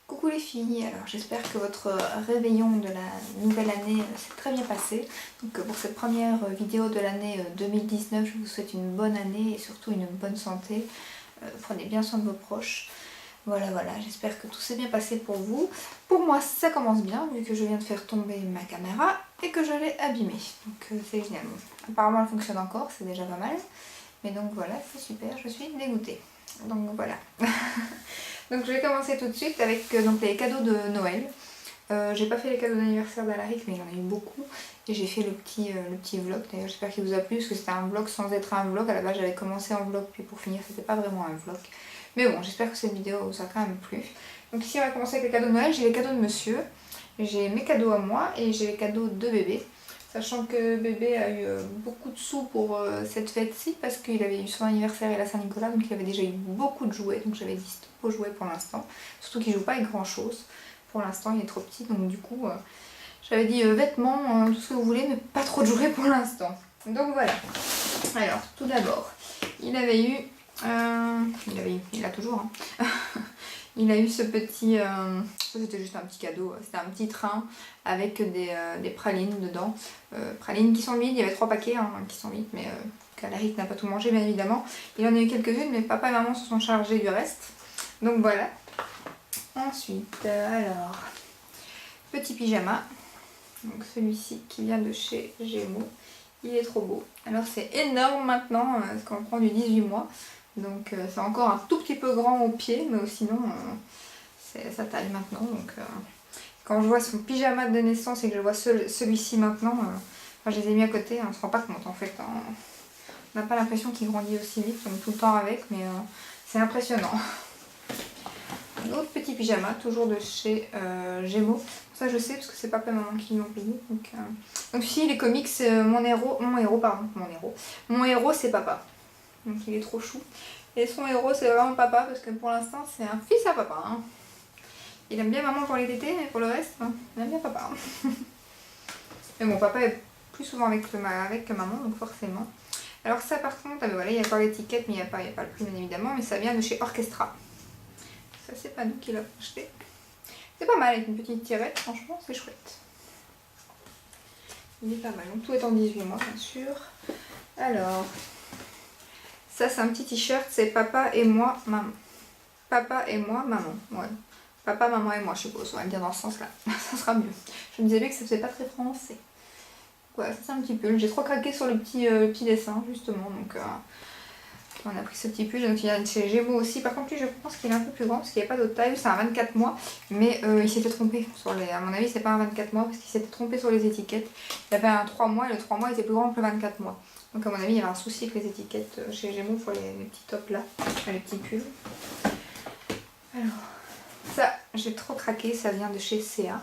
Coucou les filles, alors j'espère que votre réveillon de la nouvelle année s'est très bien passé. Donc pour cette première vidéo de l'année 2019, je vous souhaite une bonne année et surtout une bonne santé. Prenez bien soin de vos proches. Voilà, j'espère que tout s'est bien passé pour vous. Pour moi ça commence bien vu que je viens de faire tomber ma caméra et que je l'ai abîmée. Donc c'est génial. Apparemment elle fonctionne encore, c'est déjà pas mal. Mais donc voilà, c'est super, je suis dégoûtée. Donc voilà. Donc je vais commencer tout de suite avec donc, les cadeaux de Noël. J'ai pas fait les cadeaux d'anniversaire d'Alaric, mais j'en ai eu beaucoup. Et j'ai fait le petit vlog. D'ailleurs j'espère qu'il vous a plu, parce que c'était un vlog sans être un vlog. À la base j'avais commencé en vlog, puis pour finir c'était pas vraiment un vlog. Mais bon, j'espère que cette vidéo vous a quand même plu. Donc ici on va commencer avec les cadeaux de Noël. J'ai les cadeaux de monsieur, j'ai mes cadeaux à moi et j'ai les cadeaux de bébé. Sachant que bébé a eu beaucoup de sous pour cette fête-ci parce qu'il avait eu son anniversaire et la Saint-Nicolas, donc il avait déjà eu beaucoup de jouets, donc j'avais dit stop aux jouets pour l'instant. Surtout qu'il joue pas avec grand chose. Pour l'instant il est trop petit, donc du coup j'avais dit vêtements, tout ce que vous voulez, mais pas trop de jouets pour l'instant. Donc voilà. Alors tout d'abord, il avait eu, il a toujours, hein. Il a eu ce petit, c'était juste un petit cadeau, c'était un petit train avec des pralines dedans. Pralines qui sont vides, il y avait 3 paquets hein, qui sont vides, mais qu'Alaric n'a pas tout mangé bien évidemment. Il en a eu quelques-unes, mais papa et maman se sont chargés du reste. Donc voilà. Ensuite, alors, petit pyjama. Donc celui-ci qui vient de chez Gémeaux. Il est trop beau. Alors c'est énorme maintenant, parce qu'on prend du 18 mois. Donc c'est encore un tout petit peu grand au pied, mais sinon c'est sa taille maintenant. Donc quand je vois son pyjama de naissance et que je vois celui-ci maintenant, enfin, je les ai mis à côté, on se rend pas compte en fait. Hein. On n'a pas l'impression qu'il grandit aussi vite, on est tout le temps avec, mais c'est impressionnant. Un autre petit pyjama, toujours de chez Gémeaux. Ça je sais parce que c'est papa et maman qui l'ont payé. Donc ici les comics, mon héros c'est papa. Donc il est trop chou. Et son héros c'est vraiment papa parce que pour l'instant c'est un fils à papa. Hein. Il aime bien maman pour les tétés mais pour le reste, hein, il aime bien papa. Hein. Mais bon, papa est plus souvent avec que maman donc forcément. Alors ça par contre, voilà, il y a encore l'étiquette mais il n'y a pas le prix bien évidemment. Mais ça vient de chez Orchestra. Ça c'est pas nous qui l'avons acheté. C'est pas mal avec une petite tirette, franchement c'est chouette. Il est pas mal. Donc tout est en 18 mois bien sûr. Alors... ça c'est un petit t-shirt, c'est papa et moi, maman. Papa et moi, maman. Ouais. Papa, maman et moi, je suppose. On va le dire dans ce sens-là. Ça sera mieux. Je me disais bien que ça faisait pas très français. Voilà, ça c'est un petit pull. J'ai trop craqué sur le petit dessin justement. Donc on a pris ce petit pull. Donc il y a chez Gémeaux aussi. Par contre lui je pense qu'il est un peu plus grand parce qu'il n'y a pas d'autre taille. C'est un 24 mois. Mais il s'était trompé. À mon avis c'est pas un 24 mois parce qu'il s'était trompé sur les étiquettes. Il avait un 3 mois et le 3 mois était plus grand que le 24 mois. Donc à mon avis il y avait un souci avec les étiquettes chez Gémeaux pour les petits tops là, les petits pulls. Alors ça j'ai trop craqué, ça vient de chez CA.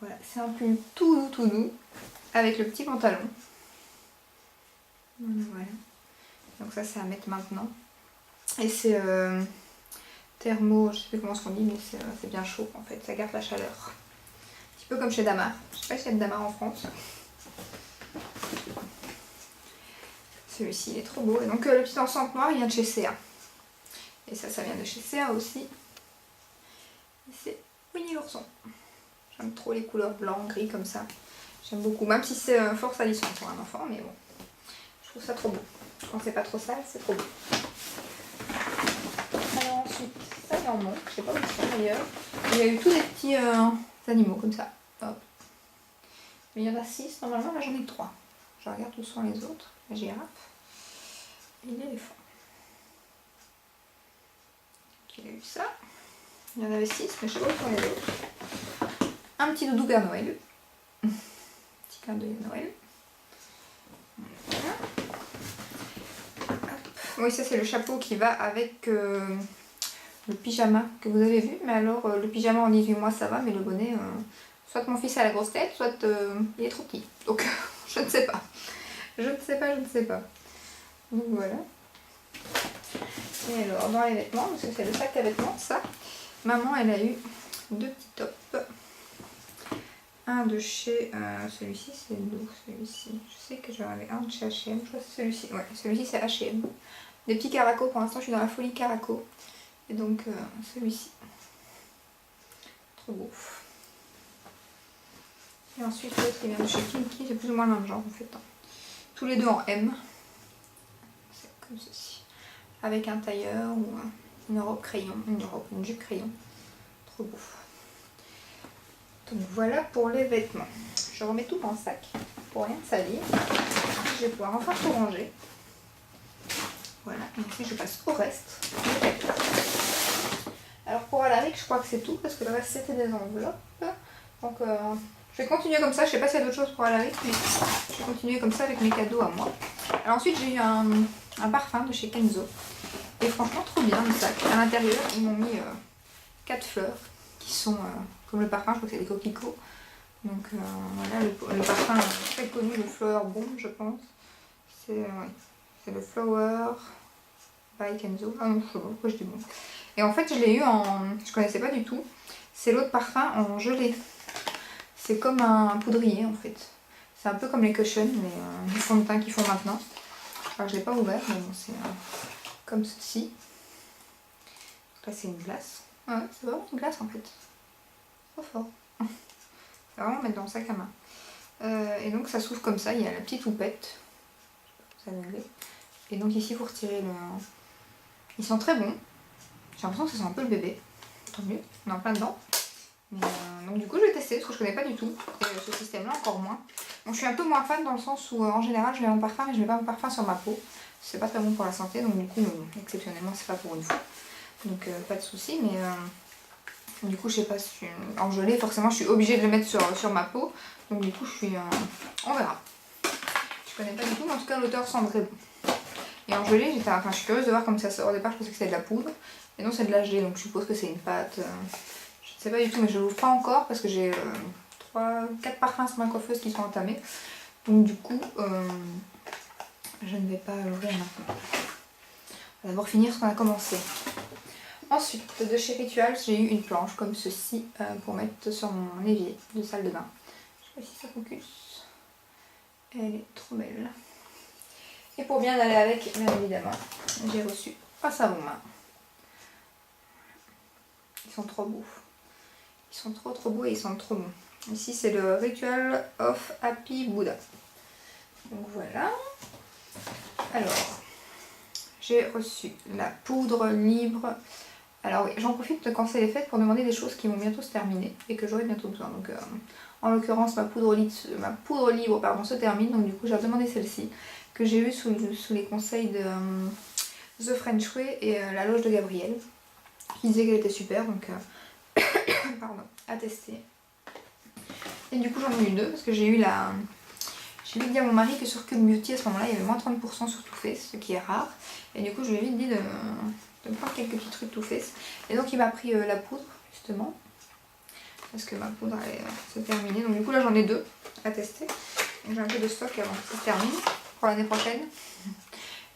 Voilà, c'est un pull tout doux avec le petit pantalon. Voilà. Donc ça c'est à mettre maintenant. Et c'est thermo, je sais plus comment on dit mais c'est bien chaud en fait, ça garde la chaleur. Un petit peu comme chez Damar, je sais pas s'il y a de Damar en France. Celui-ci il est trop beau. Et donc le petit ensemble noir il vient de chez CA. Et ça vient de chez CA aussi. Et c'est Winnie l'ourson. J'aime trop les couleurs blanc, gris comme ça. J'aime beaucoup. Même si c'est fort salissant pour un enfant, mais bon. Je trouve ça trop beau. Quand c'est pas trop sale, c'est trop beau. Alors ensuite, ça il en manque. Je sais pas où ils sont d'ailleurs. Il y a eu tous des petits animaux comme ça. Hop. Mais il y en a 6 normalement, là j'en ai 3. Je regarde où sont les autres. La girafe et l'éléphant. Il a eu ça. Il y en avait 6, mais je sais pas où sont les autres. Un petit doudou Père Noël. Petit clin d'œil à Noël. Voilà. Oui, ça c'est le chapeau qui va avec le pyjama que vous avez vu. Mais alors, le pyjama en 18 mois ça va, mais le bonnet, soit mon fils a la grosse tête, soit il est trop petit. Donc, je ne sais pas. Je ne sais pas. Donc voilà. Et alors, dans les vêtements, parce que c'est le sac à vêtements, ça, maman, elle a eu 2 petits tops. Un de chez... celui-ci, c'est d'où celui-ci? Je sais que j'en avais un de chez H&M. Je crois que c'est celui-ci. Ouais, celui-ci, c'est H&M. Des petits caracos. Pour l'instant, je suis dans la folie caraco. Et donc, celui-ci. trop beau. Et ensuite l'autre qui vient de chez Kinky, c'est plus ou moins le même genre en fait. Tous les deux en M. C'est comme ceci. Avec un tailleur ou une robe crayon, une jupe crayon. Trop beau. Donc voilà pour les vêtements. Je remets tout dans le sac pour rien salir. Je vais pouvoir enfin tout ranger. Voilà, et ensuite je passe au reste. Alors pour Alaric, je crois que c'est tout parce que le reste c'était des enveloppes. Donc je vais continuer comme ça. Je sais pas s'il y a d'autres choses pour Alaric, mais je vais continuer comme ça avec mes cadeaux à moi. Alors ensuite j'ai eu un parfum de chez Kenzo. Et franchement trop bien le sac. À l'intérieur ils m'ont mis 4 fleurs qui sont comme le parfum, je crois que c'est des coquelicots. Donc voilà le parfum très connu, le Flower Bomb je pense. C'est le Flower by Kenzo. Ah non, je sais pas pourquoi je dis bon. Et en fait je l'ai eu je connaissais pas du tout. C'est l'autre parfum en gelée. C'est comme un poudrier en fait. C'est un peu comme les cushions, les fonds de teint qu'ils font maintenant. Alors je l'ai pas ouvert, mais bon c'est comme ceci. Là c'est une glace. Ouais, c'est vraiment une glace en fait. Trop fort. C'est vraiment mettre dans le sac à main. Et donc ça s'ouvre comme ça, il y a la petite houppette. Ça et donc ici pour retirer le... Ils sont très bons. J'ai l'impression que ça sent un peu le bébé. Tant mieux, on est en plein dedans. Mais, donc du coup je vais tester parce que je connais pas du tout. Et ce système là encore moins. Donc je suis un peu moins fan dans le sens où en général je mets mon parfum mais je mets pas mon parfum sur ma peau. C'est pas très bon pour la santé donc du coup exceptionnellement c'est pas pour une fois. Donc pas de soucis mais du coup je sais pas si en gelée forcément je suis obligée de le mettre sur ma peau. Donc du coup je suis... on verra. Je connais pas du tout mais en tout cas l'odeur sent très bon. Et en gelée je suis curieuse de voir comme ça sort. Au départ je pensais que c'était de la poudre. Et non c'est de la gelée donc je suppose que c'est une pâte. Je sais pas du tout mais je l'ouvre pas encore parce que j'ai 4 parfums sur ma coiffeuse qui sont entamés. Donc du coup je ne vais pas l'ouvrir maintenant. On va d'abord finir ce qu'on a commencé. Ensuite de chez Rituals j'ai eu une planche comme ceci pour mettre sur mon évier de salle de bain. Je sais pas si ça focus. Elle est trop belle. Et pour bien aller avec, bien évidemment, j'ai reçu un savon main. Ils sont trop beaux. Ils sont trop beaux et ils sont trop bons. Ici c'est le Ritual of Happy Buddha. Donc voilà. Alors, j'ai reçu la poudre libre. Alors oui, j'en profite quand c'est les fêtes pour demander des choses qui vont bientôt se terminer et que j'aurai bientôt besoin. Donc en l'occurrence ma poudre libre pardon, se termine. Donc du coup j'ai demandé celle-ci que j'ai eue sous les conseils de The French Way et la loge de Gabriel. Qui disait qu'elle était super donc pardon, à tester. Et du coup j'en ai eu deux parce que j'ai eu la... J'ai vite dit à mon mari que sur Cult Beauty à ce moment-là il y avait moins 30% sur Too Faced, ce qui est rare. Et du coup je lui ai vite dit de me prendre quelques petits trucs Too Faced. Et donc il m'a pris la poudre justement. Parce que ma poudre allait se terminer. Donc du coup là j'en ai deux à tester. Donc j'ai un peu de stock avant que ça se termine pour l'année prochaine.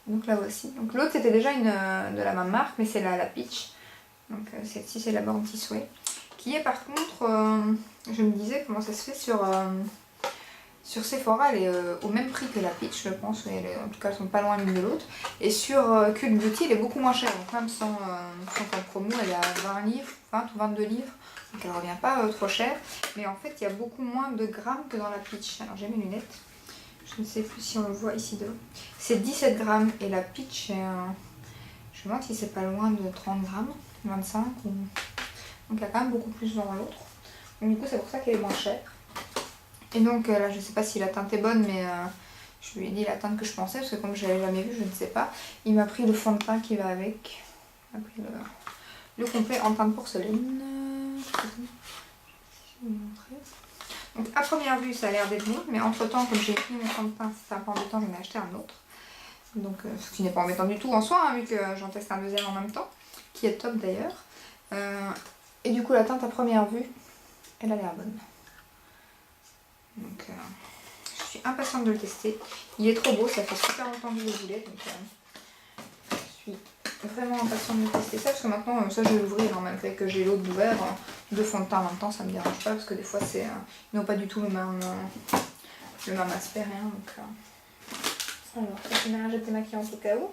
Donc là voici. Donc l'autre c'était déjà une de la même marque mais c'est la Peach. Donc celle-ci c'est la Born This Way. Qui est par contre, je me disais comment ça se fait sur Sephora, elle est au même prix que la Peach je pense. En tout cas elles sont pas loin l'une de l'autre. Et sur Cult Beauty elle est beaucoup moins chère. Donc même sans en promo elle est à 20 livres, 20 ou 22 livres. Donc elle revient pas trop cher. Mais en fait il y a beaucoup moins de grammes que dans la Peach. Alors j'ai mes lunettes. Je ne sais plus si on le voit ici devant. C'est 17 grammes et la Peach est je me demande si c'est pas loin de 30 grammes. 25 ou... Donc il y a quand même beaucoup plus dans l'autre. Donc du coup c'est pour ça qu'elle est moins chère. Et donc là je sais pas si la teinte est bonne mais je lui ai dit la teinte que je pensais parce que comme je l'avais jamais vu je ne sais pas. Il m'a pris le fond de teint qui va avec. Il m'a pris le complet en teinte porcelaine. Donc à première vue ça a l'air d'être bon mais entre temps comme j'ai fini mon fond de teint c'est un peu embêtant j'en ai acheté un autre. Donc ce qui n'est pas embêtant du tout en soi hein, vu que j'en teste un deuxième en même temps. Qui est top d'ailleurs. Et du coup la teinte à première vue, elle a l'air bonne. Donc je suis impatiente de le tester. Il est trop beau, ça fait super longtemps que je le voulais. Donc je suis vraiment impatiente de tester ça. Parce que maintenant ça je vais l'ouvrir hein, malgré que j'ai l'autre ouvert. Deux fonds de teint en même temps ça me dérange pas. Parce que des fois c'est ils n'ont pas du tout le même aspect rien. Donc, alors ça c'est un jet démaquillant au cas où.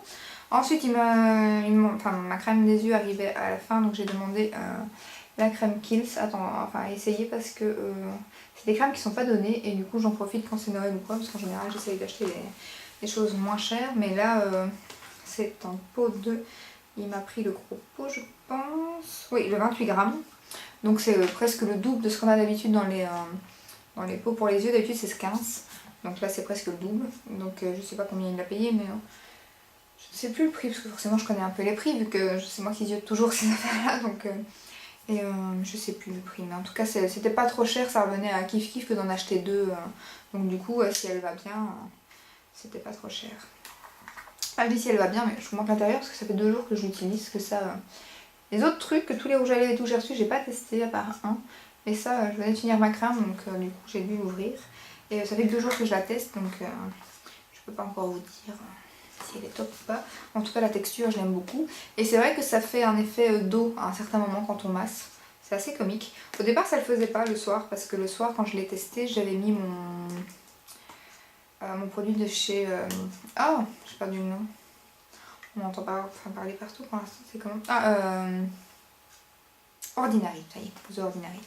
Ensuite, ma crème des yeux arrivait à la fin, donc j'ai demandé la crème Kiehl's, à essayer parce que c'est des crèmes qui sont pas données et du coup j'en profite quand c'est Noël ou quoi, parce qu'en général j'essaye d'acheter des choses moins chères, mais là c'est en pot de... Il m'a pris le gros pot je pense, oui le 28 grammes, donc c'est presque le double de ce qu'on a d'habitude dans les pots pour les yeux, d'habitude c'est 15, donc là c'est presque le double, donc je sais pas combien il a payé, mais je sais plus le prix, parce que forcément je connais un peu les prix, vu que c'est moi qui ziote toujours ces affaires là, donc... je sais plus le prix, mais en tout cas c'était pas trop cher, ça revenait à kiff kiff que d'en acheter deux, donc du coup si elle va bien, c'était pas trop cher. Ah, je dis si elle va bien, mais je vous montre l'intérieur parce que ça fait 2 jours que je l'utilise, que ça... Les autres trucs, tous les rouges à lèvres et tout que j'ai reçus, j'ai pas testé à part un, mais ça je venais de finir ma crème, donc du coup j'ai dû l'ouvrir, et ça fait 2 jours que je la teste, donc je peux pas encore vous dire si elle est top ou pas. En tout cas la texture je l'aime beaucoup, et c'est vrai que ça fait un effet d'eau à un certain moment quand on masse, c'est assez comique. Au départ ça le faisait pas le soir, parce que le soir quand je l'ai testé j'avais mis mon produit de chez... Oh, j'ai perdu le nom. On m'entend pas parler partout pour l'instant, c'est comment... Ordinary, ça y est, The Ordinary.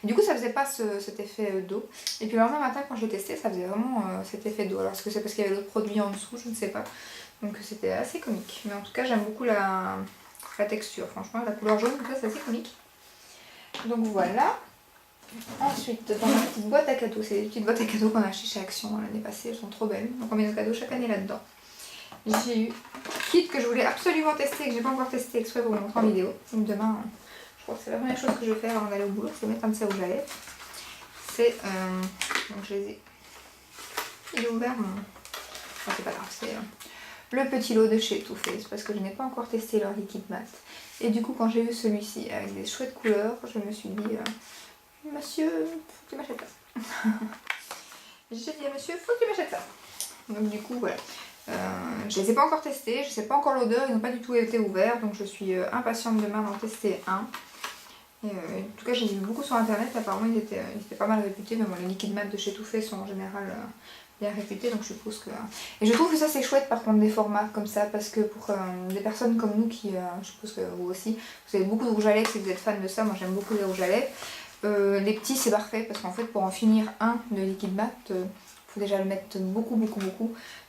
Et du coup ça faisait pas cet effet d'eau, et puis le lendemain matin quand je l'ai testé ça faisait vraiment cet effet d'eau. Alors est-ce que c'est parce qu'il y avait l'autre produit en dessous, je ne sais pas, donc c'était assez comique, mais en tout cas j'aime beaucoup la texture, franchement la couleur jaune comme ça c'est assez comique, donc voilà. Ensuite dans ma petite boîte à cadeaux, c'est des petites boîtes à cadeaux qu'on a achetées chez Action l'année passée, elles sont trop belles, donc on met nos cadeaux chaque année là-dedans. J'ai eu kit que je voulais absolument tester et que j'ai pas encore testé exprès pour vous montrer en vidéo, donc demain je crois que c'est la première chose que je vais faire avant d'aller au boulot, c'est mettre un de ces rouges à lèvres. C'est... donc je les ai... Il est ouvert mon... Enfin, c'est pas grave, c'est le petit lot de chez Too Faced, parce que je n'ai pas encore testé leur liquide mat. Et du coup quand j'ai vu celui-ci avec des chouettes couleurs, je me suis dit... monsieur, faut que tu m'achètes ça. J'ai dit à monsieur, faut que tu m'achètes ça. Donc du coup voilà. Je les ai pas encore testés, je sais pas encore l'odeur, ils n'ont pas du tout été ouverts, donc je suis impatiente demain d'en tester un. Et, en tout cas j'ai vu beaucoup sur internet, apparemment ils étaient pas mal réputés, mais bon, les liquides mat de chez Too Faced sont en général bien réputés, donc je suppose que... Et je trouve que ça c'est chouette par contre des formats comme ça, parce que pour des personnes comme nous qui, je suppose que vous aussi, vous avez beaucoup de rouge à lèvres si vous êtes fan de ça, moi j'aime beaucoup les rouges à lèvres. Les petits c'est parfait, parce qu'en fait pour en finir un de liquide mat, faut déjà le mettre beaucoup.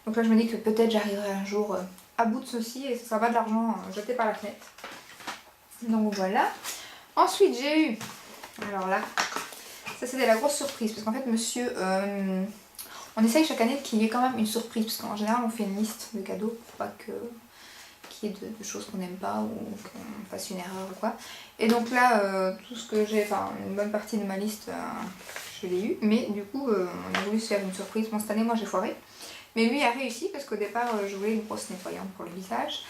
Donc là je me dis que peut-être j'arriverai un jour à bout de ceci et ça sera pas de l'argent jeté par la fenêtre. Donc voilà. Ensuite j'ai eu, alors là, ça c'était la grosse surprise, parce qu'en fait monsieur, on essaye chaque année qu'il y ait quand même une surprise, parce qu'en général on fait une liste de cadeaux pour pas qu'il y ait de choses qu'on n'aime pas ou qu'on fasse une erreur ou quoi. Et donc là, tout ce que j'ai, enfin une bonne partie de ma liste, je l'ai eu, mais du coup on a voulu se faire une surprise. Bon cette année moi j'ai foiré, mais lui a réussi parce qu'au départ je voulais une brosse nettoyante pour le visage.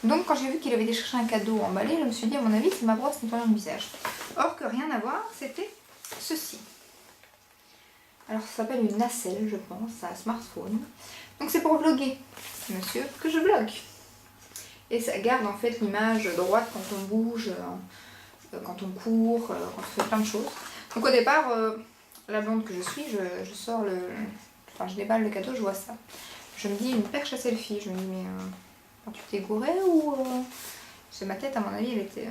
Donc quand j'ai vu qu'il avait été chercher un cadeau emballé, je me suis dit à mon avis c'est ma brosse nettoyante de visage. Or que rien à voir, c'était ceci. Alors ça s'appelle une nacelle je pense, c'est un smartphone. Donc c'est pour vlogger, monsieur, que je vlog. Et ça garde en fait l'image droite quand on bouge, quand on court, quand on fait plein de choses. Donc au départ, la blonde que je suis, je sors le... Enfin je déballe le cadeau, je vois ça. Je me dis une perche à selfie, je me dis mais... tu t'es gouré ou... C'est ma tête à mon avis, elle était...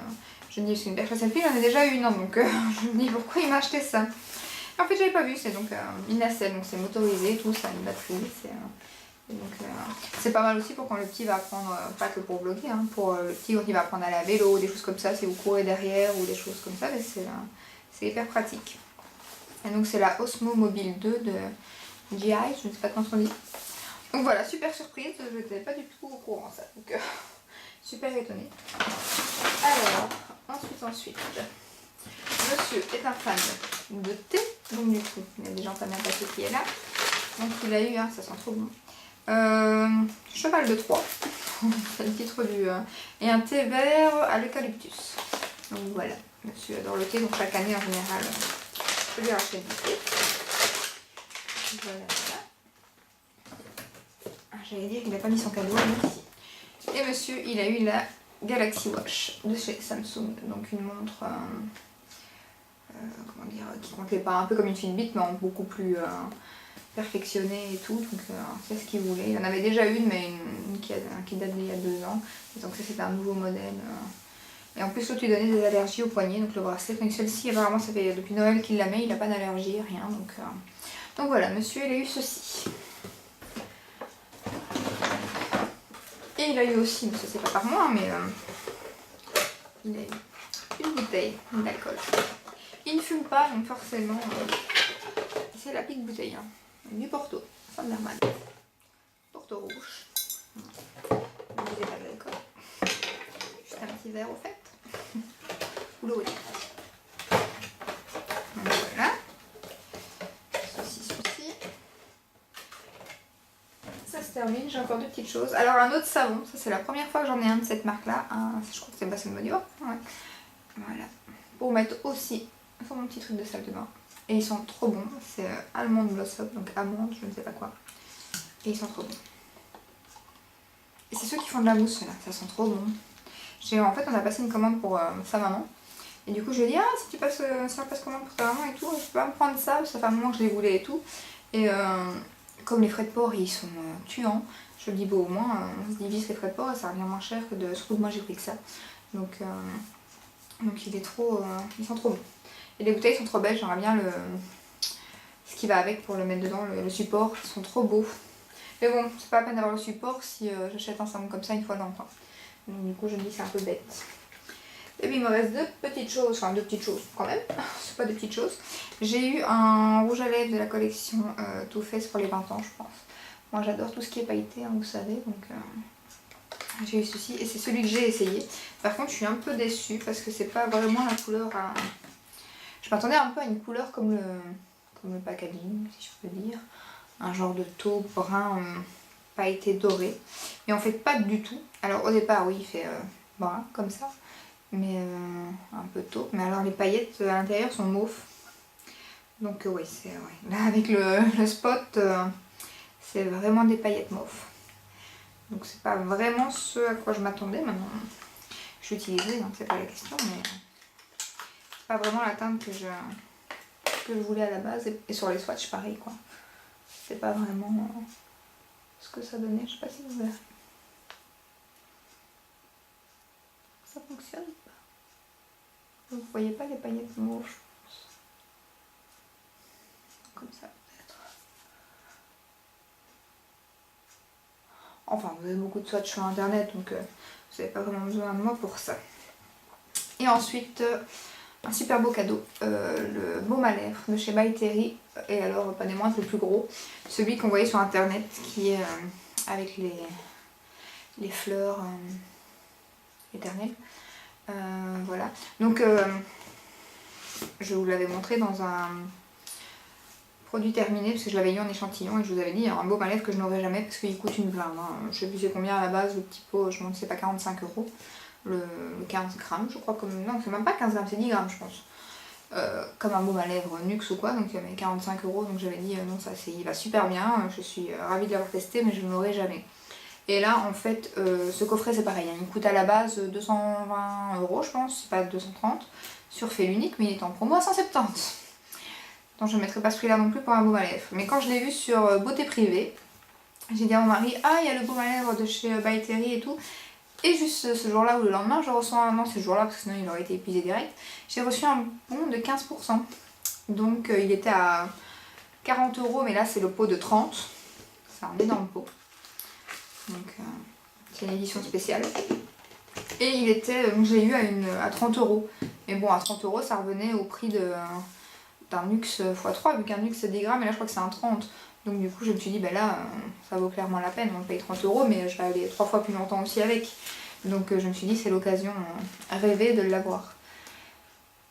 Je me dis c'est une perche à selfie, j'en ai déjà eu une, donc je me dis pourquoi il m'a acheté ça. En fait j'avais pas vu, c'est donc une nacelle, donc c'est motorisé, tout, ça a une batterie, c'est pas mal aussi pour quand le petit va apprendre, pas que pour vlogger, hein, pour le petit quand il va apprendre à aller à vélo, des choses comme ça, si vous courez derrière ou des choses comme ça, c'est hyper pratique. Et donc c'est la Osmo Mobile 2 de GI, je ne sais pas comment on dit. Donc voilà, super surprise, je n'étais pas du tout au courant ça, donc super étonnée. Alors, ensuite, monsieur est un fan de thé, donc du coup, il a déjà entamé un paquet qui est là. Donc il a eu, hein, ça sent trop bon. Cheval de Troie, c'est le titre du... et un thé vert à l'eucalyptus. Donc voilà, monsieur adore le thé, donc chaque année en général, je lui rachète du thé. Voilà. J'allais dire qu'il n'a pas mis son cadeau, mais si. Et monsieur, il a eu la Galaxy Watch de chez Samsung, donc une montre, comment dire, qui comptait pas, un peu comme une Fitbit, mais en beaucoup plus perfectionnée et tout, donc c'est ce qu'il voulait. Il en avait déjà une, mais une qui date d'il y a 2 ans, et donc ça c'était un nouveau modèle Et en plus l'autre lui donnait des allergies au poignet, donc le bracelet. Donc celle-ci apparemment ça fait depuis Noël qu'il la met, il n'a pas d'allergie, rien. Donc voilà, monsieur il a eu ceci. Et il a eu aussi, mais ça c'est pas par moi, mais il a eu une bouteille d'alcool. Il ne fume pas, donc forcément c'est la petite bouteille. Hein. Du Porto, Sanderman. Porto rouge. Vous n'avez pas de l'alcool. Juste un petit verre au fait. Ou l'eau. Voilà. Ceci. Ça se termine, j'ai encore deux petites choses. Alors un autre savon, ça c'est la première fois que j'en ai un de cette marque là. Je crois que c'est Bassem Body Works. Ouais. Voilà. Pour mettre aussi sur mon petit truc de salle de bain. Et ils sont trop bons. C'est Almond Blossom, donc amande, je ne sais pas quoi. Et ils sont trop bons. Et c'est ceux qui font de la mousse là, ça sent trop bon. En fait on a passé une commande pour sa maman. Et du coup je lui ai dit si tu passes commande pour ta maman et tout, je peux pas me prendre ça, ça fait un moment que je les voulais et tout. Et comme les frais de port ils sont tuants, je me dis bon au moins on se divise les frais de port et ça revient moins cher que de. Surtout que moi j'ai pris que ça. Donc il est trop. Ils sont trop bons. Et les bouteilles sont trop belles, j'aimerais bien ce qui va avec pour le mettre dedans, le support, ils sont trop beaux. Mais bon, c'est pas la peine d'avoir le support si j'achète un savon comme ça une fois dans le temps. Donc du coup je me dis c'est un peu bête. Et puis il me reste deux petites choses quand même, c'est pas des petites choses. J'ai eu un rouge à lèvres de la collection Too Faced pour les 20 ans je pense. Moi j'adore tout ce qui est pailleté, hein, vous savez, donc j'ai eu ceci et c'est celui que j'ai essayé. Par contre je suis un peu déçue parce que c'est pas vraiment la couleur à... Je m'attendais un peu à une couleur comme le packaging, si je peux dire. Un genre de taupe brun pailleté doré. Mais en fait pas du tout. Alors au départ oui il fait brun comme ça. Mais un peu taupe. Mais alors les paillettes à l'intérieur sont mauves. Donc oui c'est... Ouais. Là avec le spot c'est vraiment des paillettes mauves. Donc c'est pas vraiment ce à quoi je m'attendais. Maintenant je l'utilisais donc c'est pas la question. Mais c'est pas vraiment la teinte que je voulais à la base. Et sur les swatchs pareil quoi. C'est pas vraiment ce que ça donnait, je sais pas si vous verrez. Ça fonctionne pas. Vous voyez pas les paillettes mauves, je pense. Comme ça peut-être. Enfin, vous avez beaucoup de swatchs sur internet, donc vous n'avez pas vraiment besoin de moi pour ça. Et ensuite, un super beau cadeau, le baume à lèvres de chez By Terry. Et alors, pas des moindres, le plus gros. Celui qu'on voyait sur internet, qui est avec les fleurs éternelles. Voilà. Donc, je vous l'avais montré dans un produit terminé, parce que je l'avais eu en échantillon et je vous avais dit, il y a un baume à lèvres que je n'aurai jamais parce qu'il coûte une blinde. Hein. Je sais plus c'est combien à la base, le petit pot, je ne sais pas, 45 €. Le 15 grammes, je crois, comme. Non, c'est même pas 15 grammes, c'est 10 grammes, je pense. Comme un baume à lèvres Nuxe ou quoi, donc il y avait 45 €, donc j'avais dit non, ça il va super bien, je suis ravie de l'avoir testé, mais je ne l'aurai jamais. Et là, en fait, ce coffret c'est pareil, hein, il coûte à la base 220 €, je pense, c'est pas 230, sur fait l'unique, mais il est en promo à 170. Donc je ne mettrai pas ce prix-là non plus pour un baume à lèvres. Mais quand je l'ai vu sur Beauté Privée, j'ai dit à mon mari, il y a le baume à lèvres de chez By Terry et tout. Et juste ce jour-là ou le lendemain, je reçois un... Non, c'est ce jour-là parce que sinon il aurait été épuisé direct. J'ai reçu un bon de 15%. Donc il était à 40 €, mais là c'est le pot de 30. C'est un énorme pot. Donc c'est une édition spéciale. Et il était, je l'ai eu à 30 €. Mais bon, à 30 € ça revenait au prix d'un Nuxe x3, vu qu'un Nuxe c'est 10 grammes et là je crois que c'est un 30. Donc du coup je me suis dit là ça vaut clairement la peine, on paye 30 € mais je vais aller 3 fois plus longtemps aussi avec. Donc je me suis dit c'est l'occasion rêvée de l'avoir.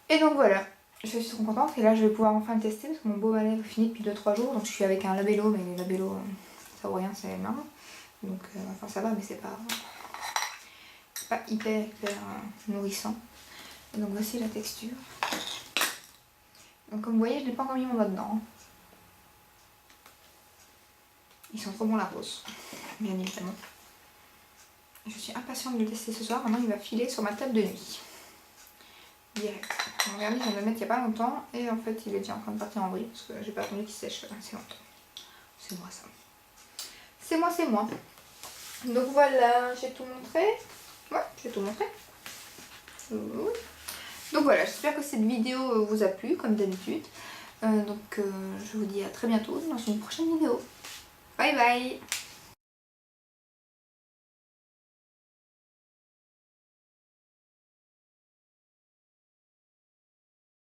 Et donc voilà, je suis trop contente et là je vais pouvoir enfin le tester parce que mon baume à lèvres finit depuis 2-3 jours. Donc je suis avec un Labello, mais les Labello ça vaut rien, c'est énorme. Donc enfin ça va mais c'est pas hyper nourrissant. Et donc voici la texture. Donc comme vous voyez je n'ai pas encore mis mon doigt dedans. Ils sont trop bons la rose, bien évidemment. Je suis impatiente de le tester ce soir, maintenant il va filer sur ma table de nuit. Direct. Mon vernis je viens de le mettre il n'y a pas longtemps et en fait il est déjà en train de partir en vrille parce que j'ai pas attendu qu'il sèche assez longtemps. C'est moi ça. C'est moi. Donc voilà, j'ai tout montré. Ouais, j'ai tout montré. Oui. Donc voilà, j'espère que cette vidéo vous a plu comme d'habitude. Je vous dis à très bientôt dans une prochaine vidéo. Bye bye.